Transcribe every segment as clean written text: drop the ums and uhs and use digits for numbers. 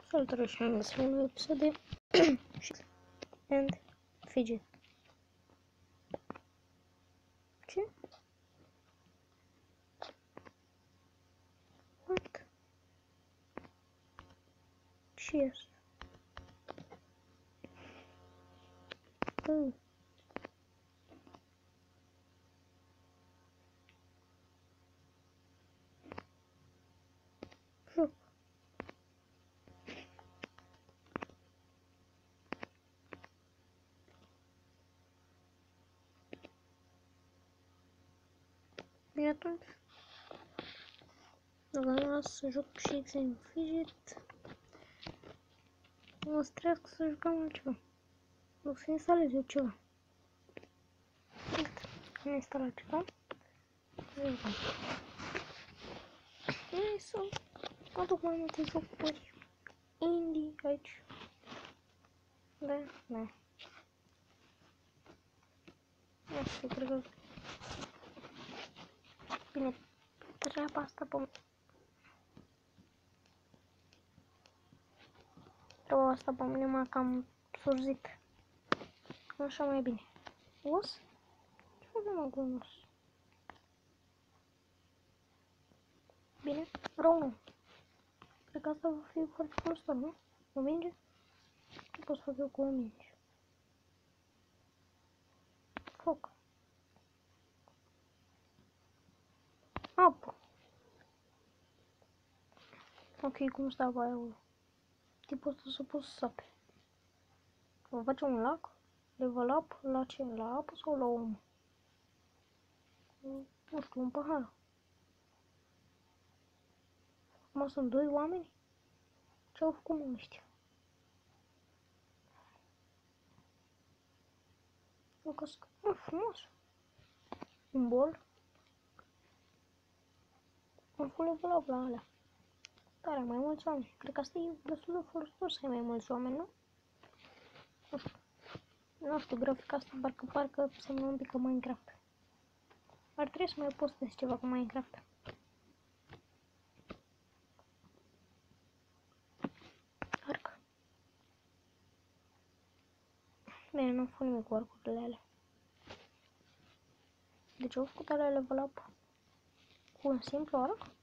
Salutare și am găsit un nou episod de and Fidget. Ce? What? Ce e asta? Joc. Bine atunci. Dacă nu las să joc și and Fidget, mă strească să jucăm altceva. O să instalez eu ceva. Uite, am instalat ceva. Jucăm. Hai să aduc mai multe jocuri indie aici. Da. Nu știu, cred că... Bine, treaba asta pe... Treaba asta pe mine m-a cam surzit. Așa mai bine. Os? Ce facem mă cu un os? Bine, rău nu. Cred că asta va fi foarte folositor, nu? O minge? Ce pot să fac eu cu o minge? Foc. Apă. Ok, cum stă apa aia? Tipul ăsta să pot să sape. Vom face un lac? Level up? La ce? La apă sau la om? Nu știu, un pahar. Acum sunt doi oameni? Ce-au făcut mă ăștia? O cască. Frumos. Un bol. Am făcut level up la alea. Tare, mai mulți oameni. Cred că asta e destul de folositor să ai mai mulți oameni, nu? Nu știu, grafica asta parcă semnă un pic ca Minecraft. Ar trebui să mai postez ceva cu Minecraft. Arc. Bine, nu am făcut nimic cu arcurile alea. Deci au făcut alea level up cu un simplu arc?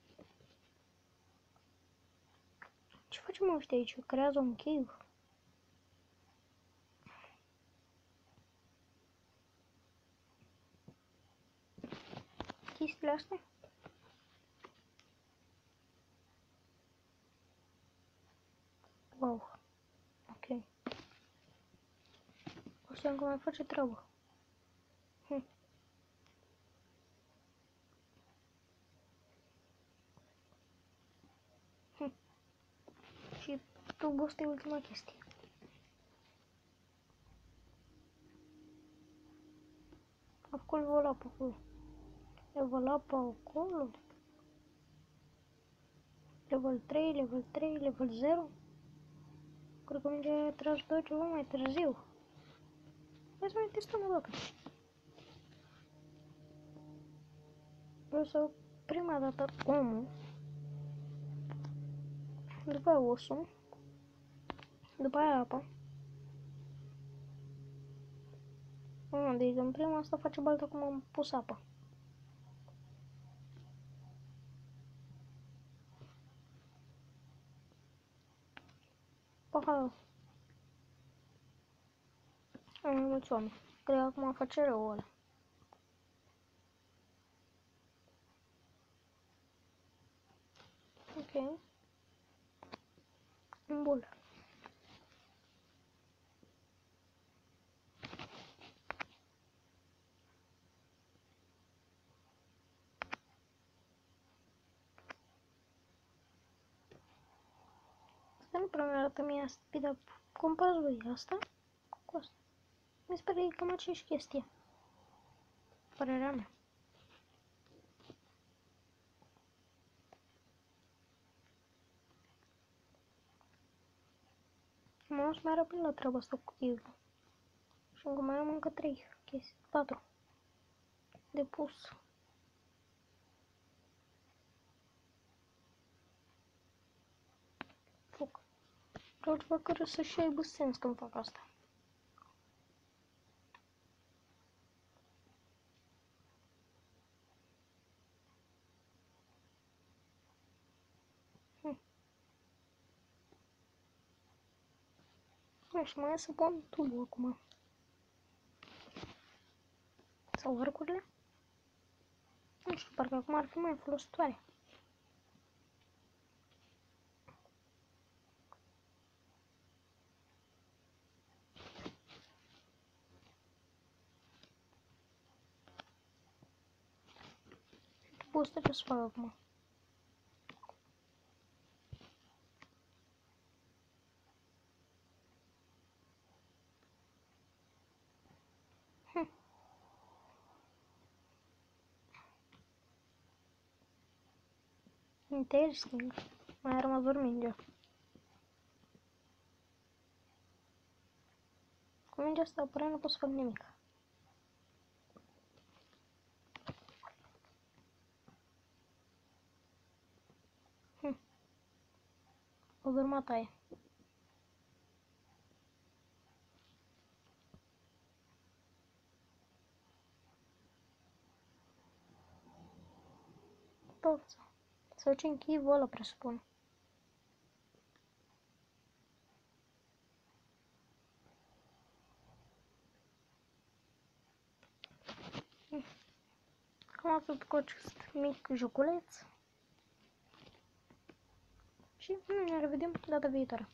Ce facem ăștia aici? Creează un cave? Chestiile astea? Wow. Ok. O să încă mai face treabă. Și tubul ăsta e ultima chestie. A făcut level up acolo. Level up acolo. Level 3, level 3, level 0. Cred că mingea a tras doar ceva mai târziu. Hai să mai testăm o dată. Vreau să prima dată omul, după aia osul, după aia apa. Deci în prima asta face baltă cum am pus apa. Paharul. Am mai mulți oameni. Cred că acum face rău ăla. Ok. Un bol. Asta nu prea mi-arată mie asta. Dar comparați voi asta cu asta. Mi se pare că e cam aceeași chestie. Părerea mea. Mă să mai răpând la treaba asta cu cave-ul. Și încă mai am încă 3 chestii. 4. De pus. Foc. Vreau ceva care să-și aibă sens când fac asta. Și mai e să pun tubul acum. Sau arcurile. Nu știu, parcă acum ar fi mai folositoare. Tubul ăsta ce să fac acum? Interesting. Mai a rămas doar mingea. Cu mingea asta apărea nu pot să fac nimic. O dărmată aia. Tot. Să facem chivul ăla, presupun. Cam atât cu acest mic joculeț. Și ne revedem data viitoare.